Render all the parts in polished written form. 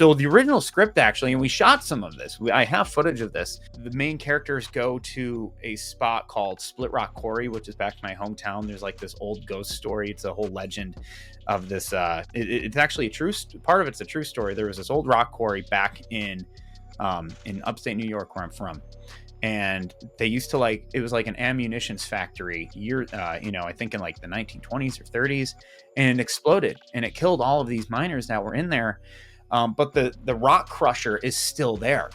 So the original script, actually, and we shot some of this. I have footage of this. The main characters go to a spot called Split Rock Quarry, which is back to my hometown. There's like this old ghost story. It's a whole legend of this. It's actually a true part of it's a true story. There was this old rock quarry back in upstate New York, where I'm from. And they used to it was like an ammunitions factory I think in like the 1920s or 30s, and it exploded and it killed all of these miners that were in there. But the rock crusher is still there,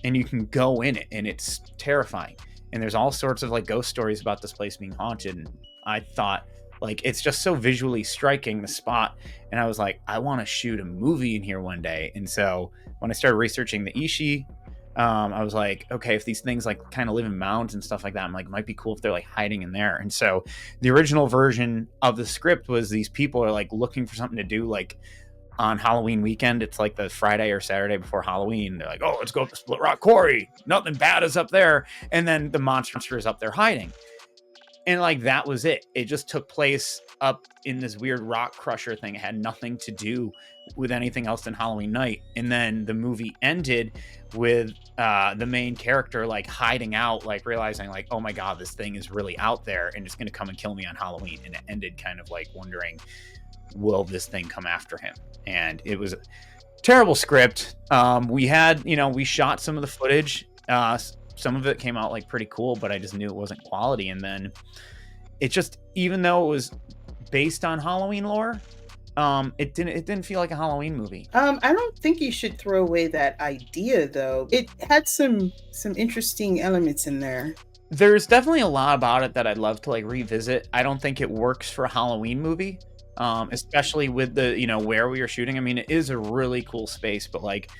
and you can go in it, and it's terrifying. And there's all sorts of like ghost stories about this place being haunted. And I thought, like, it's just so visually striking, the spot. And I was like, I want to shoot a movie in here one day. And so when I started researching the Ishi, I was like, okay, if these things like kind of live in mounds and stuff like that, I'm like, it might be cool if they're like hiding in there. And so the original version of the script was these people are like looking for something to do, like on Halloween weekend. It's like the Friday or Saturday before Halloween. They're like, oh, let's go up to Split Rock Quarry. Nothing bad is up there. And then the monster is up there hiding. And like, that was it. It just took place up in this weird rock crusher thing. It had nothing to do with anything else than Halloween night. And then the movie ended with the main character like hiding out, like realizing like, oh my God, this thing is really out there and it's going to come and kill me on Halloween. And it ended kind of like wondering, will this thing come after him? And it was a terrible script. We shot some of the footage. Some of it came out like pretty cool, but I just knew it wasn't quality. And then it just, even though it was based on Halloween lore, it didn't feel like a Halloween movie. I don't think you should throw away that idea, though. It had some interesting elements in there. There's definitely a lot about it that I'd love to like revisit. I don't think it works for a Halloween movie, especially with the where we were shooting. I mean, it is a really cool space, but like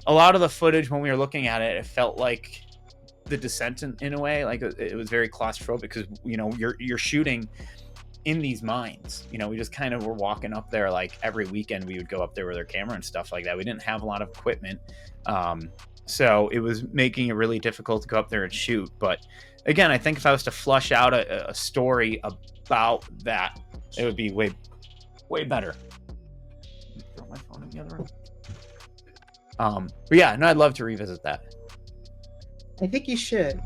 a lot of the footage when we were looking at it, it felt like The Descent in a way. Like it was very claustrophobic because you're shooting in these mines. We just kind of were walking up there like every weekend. We would go up there with our camera and stuff like that. We didn't have a lot of equipment, so it was making it really difficult to go up there and shoot. But again, I think if I was to flush out a story about that, it would be way better. Throw my phone in the other room. But yeah, no, I'd love to revisit that. I think you should.